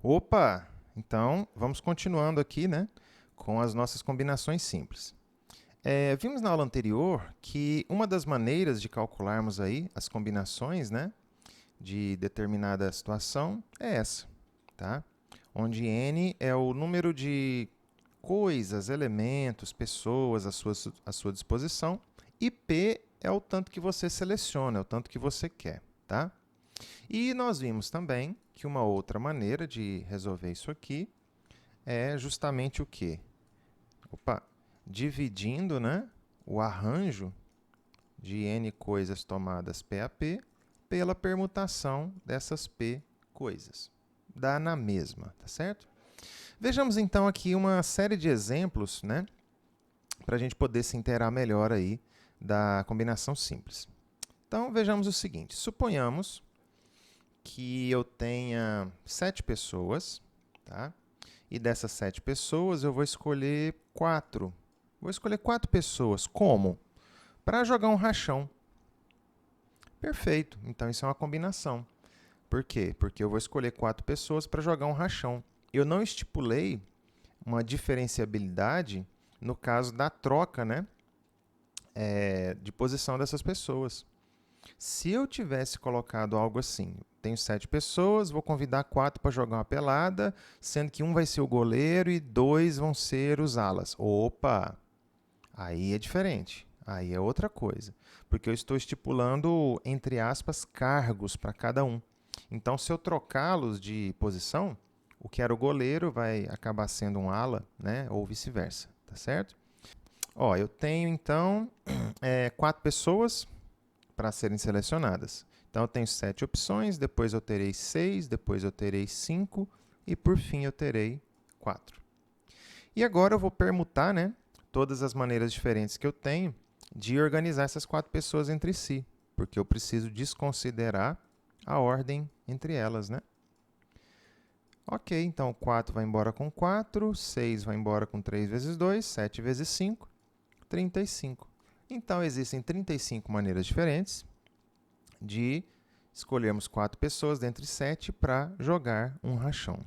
Opa! Então, vamos continuando aqui, né, com as nossas combinações simples. Vimos na aula anterior que uma das maneiras de calcularmos aí as combinações, né, de determinada situação é essa, tá? Onde n é o número de coisas, elementos, pessoas à sua disposição e p é o tanto que você seleciona, é o tanto que você quer, tá? E nós vimos também que uma outra maneira de resolver isso aqui é justamente o quê? Opa, dividindo, né, o arranjo de n coisas tomadas P a P pela permutação dessas P coisas. Dá na mesma, tá certo? Vejamos então aqui uma série de exemplos, né, para a gente poder se inteirar melhor aí da combinação simples. Então, vejamos o seguinte. Suponhamos que eu tenha 7 pessoas, tá? E dessas 7 pessoas eu vou escolher 4. Vou escolher 4 pessoas. Como? Para jogar um rachão. Perfeito. Então isso é uma combinação. Por quê? Porque eu vou escolher 4 pessoas para jogar um rachão. Eu não estipulei uma diferenciabilidade no caso da troca, né, de posição dessas pessoas. Se eu tivesse colocado algo assim, tenho 7 pessoas, vou convidar 4 para jogar uma pelada, sendo que um vai ser o goleiro e 2 vão ser os alas. Opa! Aí é diferente. Aí é outra coisa. Porque eu estou estipulando, entre aspas, cargos para cada um. Então, se eu trocá-los de posição, o que era o goleiro vai acabar sendo um ala, né? Ou vice-versa, tá certo? Ó, eu tenho então 4 pessoas para serem selecionadas. Então, eu tenho 7 opções, depois eu terei 6, depois eu terei 5 e, por fim, eu terei 4. E agora eu vou permutar, né, todas as maneiras diferentes que eu tenho de organizar essas 4 pessoas entre si, porque eu preciso desconsiderar a ordem entre elas, né? Ok, então 4 vai embora com 4, 6 vai embora com 3 vezes 2, 7 vezes 5, 35. Então, existem 35 maneiras diferentes de escolhermos 4 pessoas dentre 7 para jogar um rachão.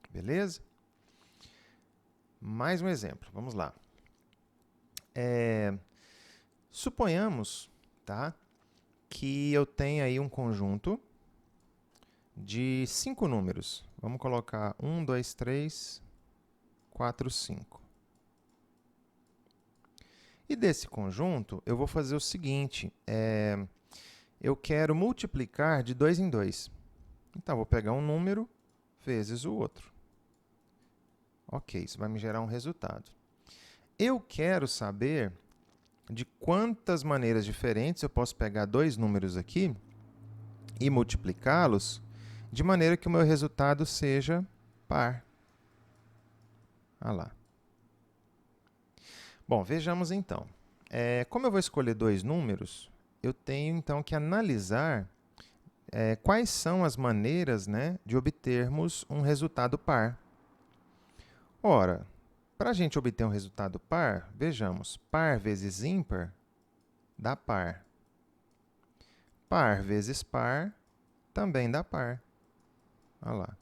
Beleza? Mais um exemplo, vamos lá. Suponhamos, tá, que eu tenha aí um conjunto de 5 números. Vamos colocar 1, 2, 3, 4, 5. E desse conjunto, eu vou fazer o seguinte. Eu quero multiplicar de 2 em 2. Então, eu vou pegar um número vezes o outro. Ok, isso vai me gerar um resultado. Eu quero saber de quantas maneiras diferentes eu posso pegar dois números aqui e multiplicá-los de maneira que o meu resultado seja par. Ah lá. Bom, vejamos então. Como eu vou escolher dois números, eu tenho então que analisar quais são as maneiras, né, de obtermos um resultado par. Ora, para a gente obter um resultado par, vejamos, par vezes ímpar dá par. Par vezes par também dá par. Olha lá.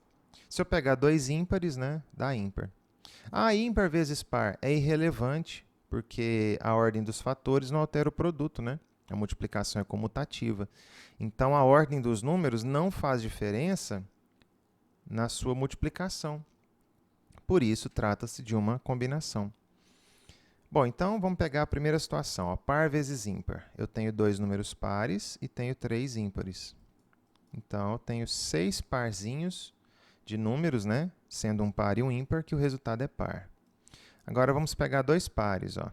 Se eu pegar dois ímpares, né, dá ímpar. Ah, ímpar vezes par é irrelevante, porque a ordem dos fatores não altera o produto, né? A multiplicação é comutativa. Então, a ordem dos números não faz diferença na sua multiplicação. Por isso, trata-se de uma combinação. Bom, então vamos pegar a primeira situação, ó, par vezes ímpar. Eu tenho dois números pares e tenho três ímpares. Então, eu tenho 6 parzinhos de números, né? Sendo um par e um ímpar, que o resultado é par. Agora, vamos pegar dois pares. Ó.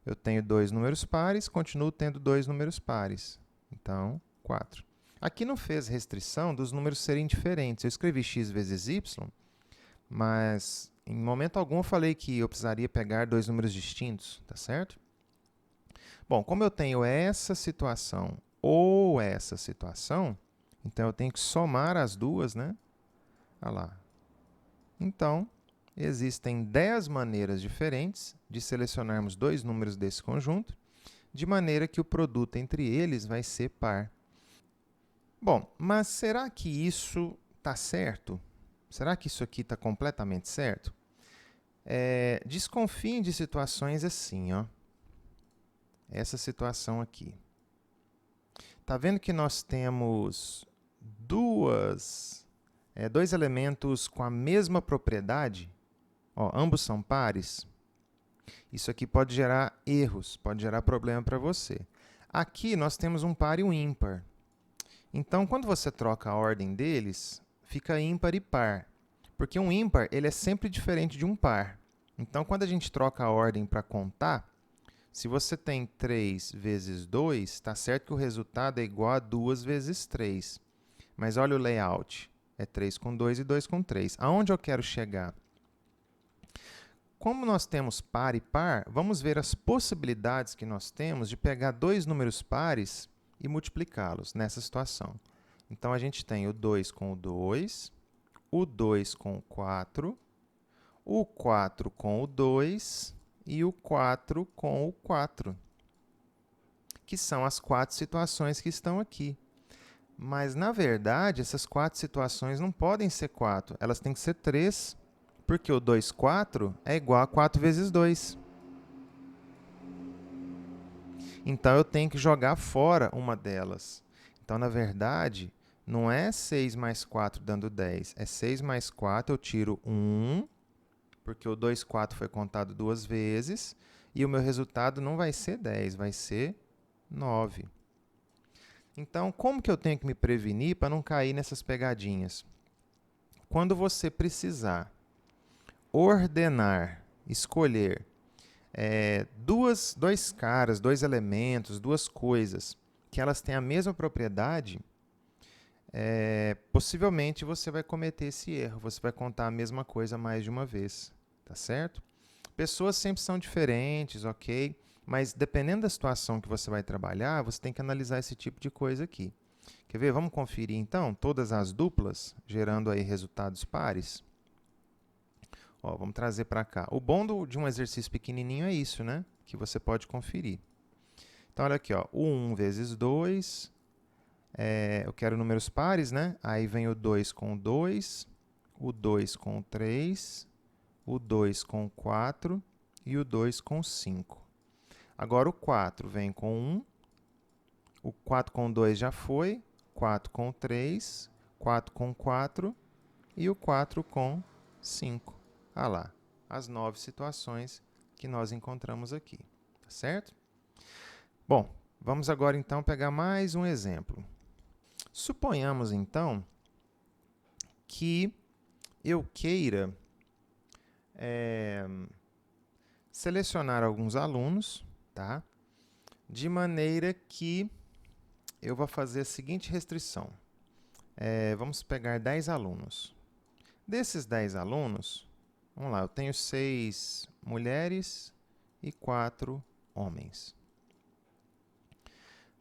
Eu tenho dois números pares, continuo tendo dois números pares. Então, 4. Aqui não fez restrição dos números serem diferentes. Eu escrevi x vezes y, mas em momento algum eu falei que eu precisaria pegar dois números distintos, tá certo? Bom, como eu tenho essa situação ou essa situação, então eu tenho que somar as duas, né? Olha lá. Então, existem 10 maneiras diferentes de selecionarmos dois números desse conjunto, de maneira que o produto entre eles vai ser par. Bom, mas será que isso está certo? Será que isso aqui está completamente certo? Desconfiem de situações assim, ó. Essa situação aqui. Tá vendo que nós temos dois elementos com a mesma propriedade? Ó, ambos são pares. Isso aqui pode gerar erros, pode gerar problema para você. Aqui nós temos um par e um ímpar. Então, quando você troca a ordem deles, fica ímpar e par. Porque um ímpar ele é sempre diferente de um par. Então, quando a gente troca a ordem para contar, se você tem 3 vezes 2, está certo que o resultado é igual a 2 vezes 3. Mas olha o layout. É 3 com 2 e 2 com 3. Aonde eu quero chegar? Como nós temos par e par, vamos ver as possibilidades que nós temos de pegar dois números pares e multiplicá-los nessa situação. Então, a gente tem o 2 com o 2, o 2 com o 4 com o 2 e o 4 com o 4, que são as 4 situações que estão aqui. Mas, na verdade, essas 4 situações não podem ser 4, elas têm que ser 3, porque o 2, 4 é igual a 4 vezes 2. Então, eu tenho que jogar fora uma delas. Então, na verdade, não é 6 mais 4 dando 10, é 6 mais 4, eu tiro 1, porque o 2, 4 foi contado 2 vezes, e o meu resultado não vai ser 10, vai ser 9. Então, como que eu tenho que me prevenir para não cair nessas pegadinhas? Quando você precisar ordenar, escolher dois caras, dois elementos, duas coisas, que elas têm a mesma propriedade, possivelmente você vai cometer esse erro. Você vai contar a mesma coisa mais de uma vez, tá certo? Pessoas sempre são diferentes, ok? Mas dependendo da situação que você vai trabalhar, você tem que analisar esse tipo de coisa aqui. Quer ver? Vamos conferir então todas as duplas, gerando aí resultados pares. Ó, vamos trazer para cá. O bom de um exercício pequenininho é isso, né? Que você pode conferir. Então, olha aqui, ó, o 1 vezes 2, eu quero números pares, né? Aí vem o 2 com o 2, o 2 com o 3, o 2 com o 4 e o 2 com o 5. Agora, o 4 vem com 1, o 4 com o 2 já foi, 4 com o 3, 4 com o 4 e o 4 com 5. Ah lá, as 9 situações que nós encontramos aqui, tá certo? Bom, vamos agora então pegar mais um exemplo. Suponhamos então que eu queira selecionar alguns alunos, tá? De maneira que eu vou fazer a seguinte restrição. Vamos pegar 10 alunos. Desses 10 alunos, vamos lá, eu tenho 6 mulheres e 4 homens.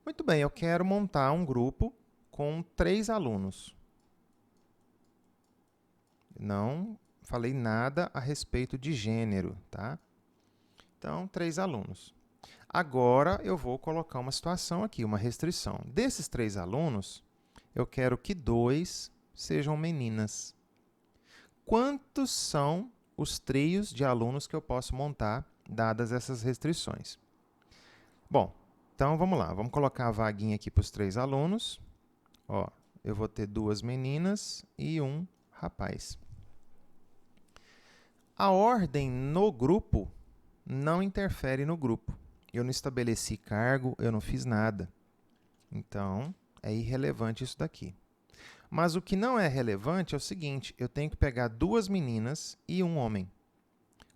Muito bem, eu quero montar um grupo com 3 alunos. Não falei nada a respeito de gênero, tá? Então, 3 alunos. Agora, eu vou colocar uma situação aqui, uma restrição. Desses 3 alunos, eu quero que 2 sejam meninas. Quantos são os trios de alunos que eu posso montar, dadas essas restrições? Bom, então vamos lá. Vamos colocar a vaguinha aqui para os 3 alunos. Ó, eu vou ter 2 meninas e 1 rapaz. A ordem no grupo não interfere no grupo. Eu não estabeleci cargo, eu não fiz nada. Então, é irrelevante isso daqui. Mas o que não é relevante é o seguinte, eu tenho que pegar 2 meninas e 1 homem.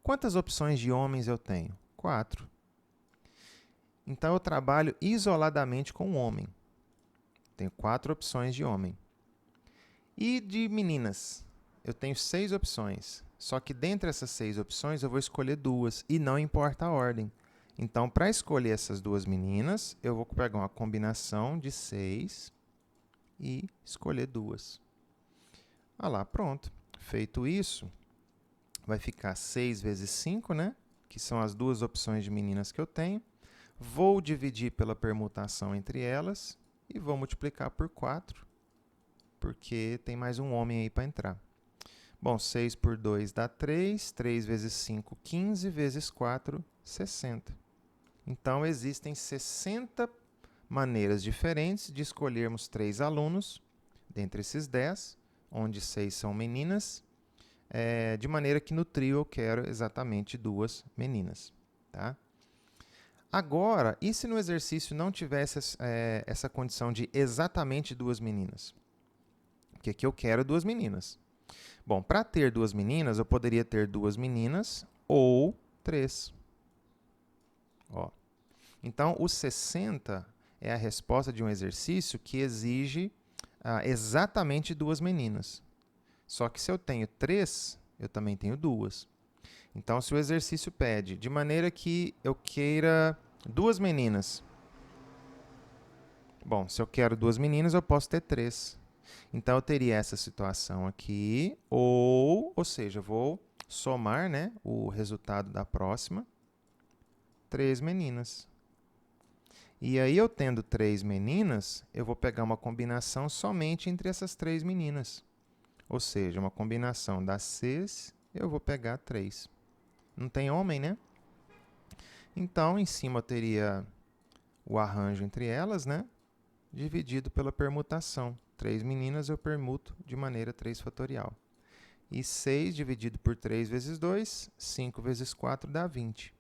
Quantas opções de homens eu tenho? 4. Então, eu trabalho isoladamente com o homem. Tenho 4 opções de homem. E de meninas? Eu tenho 6 opções. Só que dentre essas 6 opções, eu vou escolher 2, e não importa a ordem. Então, para escolher essas 2 meninas, eu vou pegar uma combinação de 6 e escolher 2. Ah lá, pronto. Feito isso, vai ficar 6 vezes 5, né? Que são as 2 opções de meninas que eu tenho. Vou dividir pela permutação entre elas e vou multiplicar por 4, porque tem mais um homem aí para entrar. Bom, 6 por 2 dá 3, 3 vezes 5, 15, vezes 4, 60. Então, existem 60 maneiras diferentes de escolhermos 3 alunos, dentre esses 10, onde 6 são meninas, de maneira que no trio eu quero exatamente 2 meninas. Tá? Agora, e se no exercício não tivesse essa condição de exatamente 2 meninas? Porque aqui eu quero 2 meninas. Bom, para ter 2 meninas, eu poderia ter 2 meninas ou 3. Ó. Então, o 60 é a resposta de um exercício que exige exatamente 2 meninas. Só que se eu tenho 3, eu também tenho 2. Então, se o exercício pede de maneira que eu queira 2 meninas. Bom, se eu quero 2 meninas, eu posso ter 3. Então, eu teria essa situação aqui, ou seja, eu vou somar, né, o resultado da próxima, 3 meninas. E aí, eu tendo 3 meninas, eu vou pegar uma combinação somente entre essas 3 meninas. Ou seja, uma combinação das 6, eu vou pegar 3. Não tem homem, né? Então, em cima eu teria o arranjo entre elas, né, dividido pela permutação. 3 meninas eu permuto de maneira 3 fatorial. E 6 dividido por 3 vezes 2, 5 vezes 4 dá 20.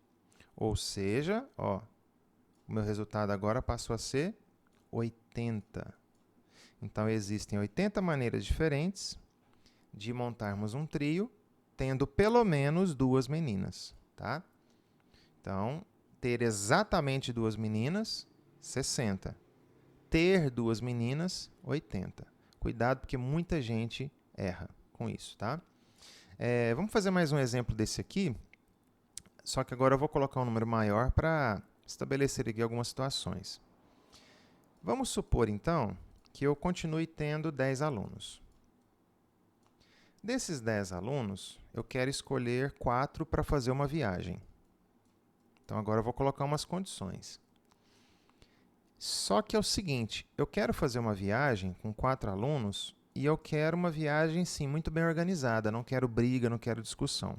Ou seja, ó, o meu resultado agora passou a ser 80. Então, existem 80 maneiras diferentes de montarmos um trio, tendo pelo menos 2 meninas. Tá? Então, ter exatamente 2 meninas, 60. Ter 2 meninas, 80. Cuidado, porque muita gente erra com isso, tá? Vamos fazer mais um exemplo desse aqui, só que agora eu vou colocar um número maior para estabelecer aqui algumas situações. Vamos supor, então, que eu continue tendo 10 alunos. Desses 10 alunos, eu quero escolher 4 para fazer uma viagem. Então, agora eu vou colocar umas condições. Só que é o seguinte, eu quero fazer uma viagem com 4 alunos e eu quero uma viagem, sim, muito bem organizada. Não quero briga, não quero discussão.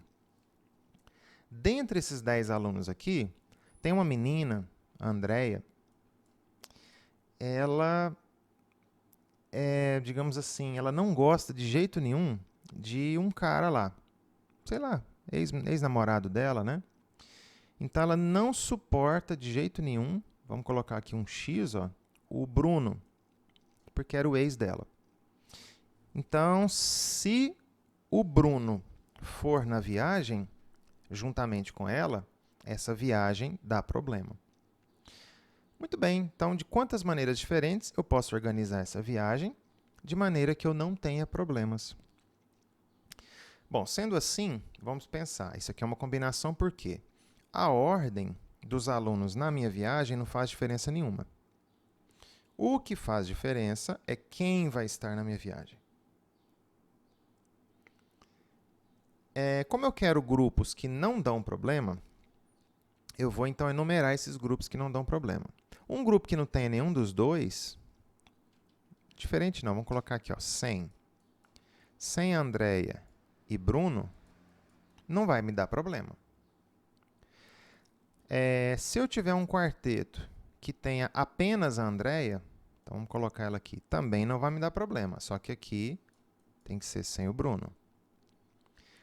Dentre esses 10 alunos aqui, tem uma menina, a Andrea. Ela digamos assim, ela não gosta de jeito nenhum de um cara lá. Sei lá, ex-namorado dela, né? Então, ela não suporta de jeito nenhum, vamos colocar aqui um X, ó, o Bruno, porque era o ex dela. Então, se o Bruno for na viagem, juntamente com ela, essa viagem dá problema. Muito bem, então de quantas maneiras diferentes eu posso organizar essa viagem de maneira que eu não tenha problemas? Bom, sendo assim, vamos pensar, isso aqui é uma combinação por quê? A ordem dos alunos na minha viagem não faz diferença nenhuma. O que faz diferença é quem vai estar na minha viagem. Como eu quero grupos que não dão problema, eu vou então enumerar esses grupos que não dão problema. Um grupo que não tenha nenhum dos dois, diferente não, vamos colocar aqui, ó, 100. Sem Andrea e Bruno, não vai me dar problema. Se eu tiver um quarteto que tenha apenas a Andrea, então vamos colocar ela aqui, também não vai me dar problema, só que aqui tem que ser sem o Bruno.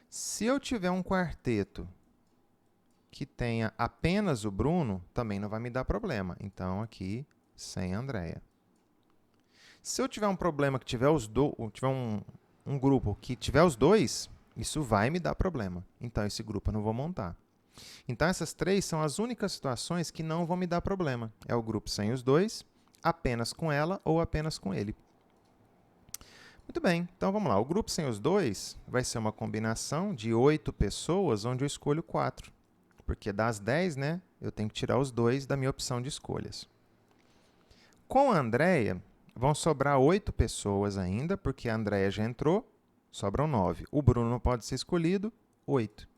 Se eu tiver um quarteto que tenha apenas o Bruno, também não vai me dar problema, então aqui sem a Andrea. Se eu tiver um problema que tiver um grupo que tiver os dois, isso vai me dar problema, então esse grupo eu não vou montar. Então, essas 3 são as únicas situações que não vão me dar problema. É o grupo sem os dois, apenas com ela ou apenas com ele. Muito bem, então vamos lá. O grupo sem os dois vai ser uma combinação de 8 pessoas, onde eu escolho 4. Porque das 10, né, eu tenho que tirar os 2 da minha opção de escolhas. Com a Andrea, vão sobrar 8 pessoas ainda, porque a Andrea já entrou, sobram 9. O Bruno não pode ser escolhido, 8.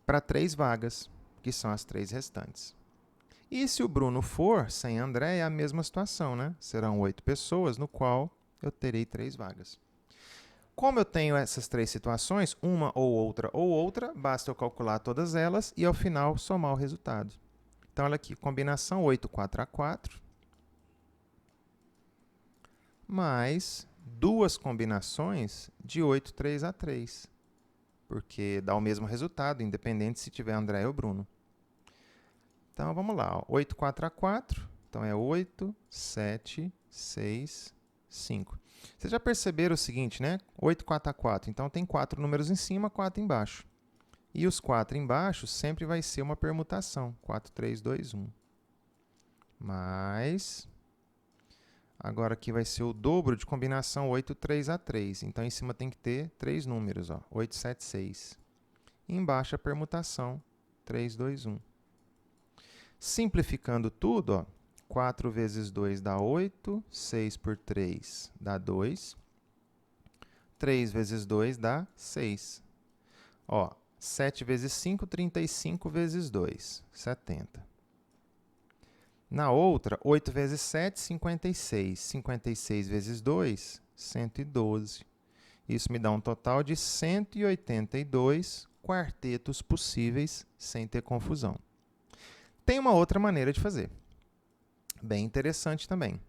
Para 3 vagas, que são as 3 restantes. E se o Bruno for sem André, é a mesma situação, né? Serão 8 pessoas, no qual eu terei 3 vagas. Como eu tenho essas três situações, uma ou outra, basta eu calcular todas elas e, ao final, somar o resultado. Então, olha aqui, combinação 8, 4A4, mais duas combinações de 8, 3A3, porque dá o mesmo resultado, independente se tiver André ou Bruno. Então, vamos lá, ó. 8, 4A4, então é 8, 7, 6, 5. Vocês já perceberam o seguinte, né? 8, 4A4, então tem 4 números em cima, 4 embaixo. E os 4 embaixo sempre vai ser uma permutação, 4, 3, 2, 1. Mais, agora aqui vai ser o dobro de combinação 8, 3A3. Então, em cima tem que ter 3 números, ó, 8, 7, 6. E embaixo a permutação, 3, 2, 1. Simplificando tudo, ó, 4 vezes 2 dá 8, 6 por 3 dá 2, 3 vezes 2 dá 6. Ó, 7 vezes 5, 35 vezes 2, 70. Na outra, 8 vezes 7, 56. 56 vezes 2, 112. Isso me dá um total de 182 quartetos possíveis sem ter confusão. Tem uma outra maneira de fazer. Bem interessante também.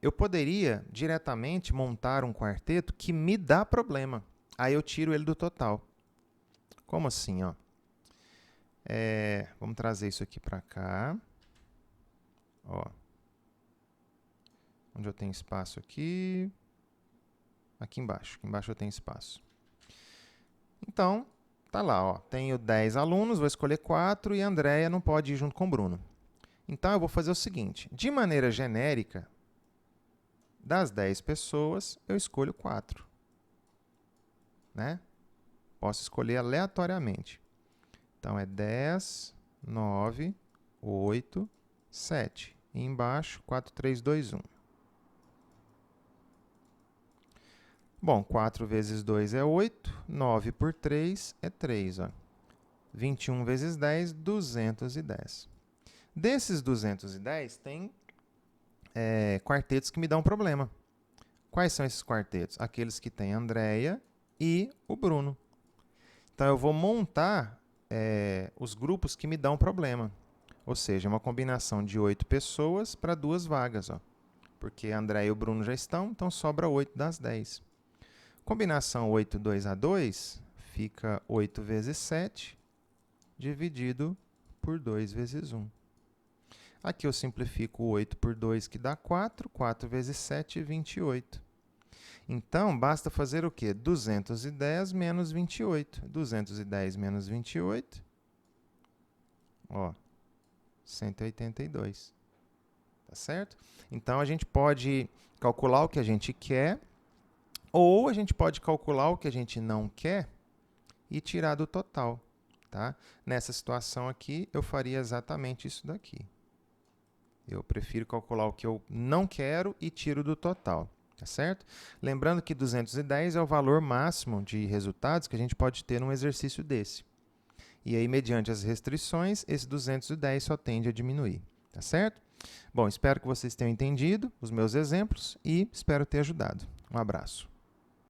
Eu poderia diretamente montar um quarteto que me dá problema. Aí eu tiro ele do total. Como assim? Ó? Vamos trazer isso aqui para cá. Ó. Onde eu tenho espaço aqui? Aqui embaixo. Aqui embaixo eu tenho espaço. Então, tá lá. Ó. Tenho 10 alunos, vou escolher 4 e a Andréia não pode ir junto com o Bruno. Então, eu vou fazer o seguinte. De maneira genérica, das 10 pessoas, eu escolho 4. Né? Posso escolher aleatoriamente. Então, é 10, 9, 8, 7. E embaixo, 4, 3, 2, 1. Bom, 4 vezes 2 é 8. 9 por 3 é 3. Ó. 21 vezes 10, 210. Desses 210, tem quartetos que me dão problema. Quais são esses quartetos? Aqueles que têm a Andréia e o Bruno. Então, eu vou montar os grupos que me dão problema. Ou seja, uma combinação de 8 pessoas para 2 vagas. Ó. Porque a Andréia e o Bruno já estão, então sobra 8 das 10. Combinação 8, 2A2 fica 8 vezes 7 dividido por 2 vezes 1. Aqui eu simplifico 8 por 2, que dá 4. 4 vezes 7, 28. Então, basta fazer o quê? 210 menos 28. 210 menos 28, ó, 182. Tá certo? Então, a gente pode calcular o que a gente quer, ou a gente pode calcular o que a gente não quer e tirar do total. Tá? Nessa situação aqui, eu faria exatamente isso daqui. Eu prefiro calcular o que eu não quero e tiro do total, tá certo? Lembrando que 210 é o valor máximo de resultados que a gente pode ter num exercício desse. E aí, mediante as restrições, esse 210 só tende a diminuir, tá certo? Bom, espero que vocês tenham entendido os meus exemplos e espero ter ajudado. Um abraço.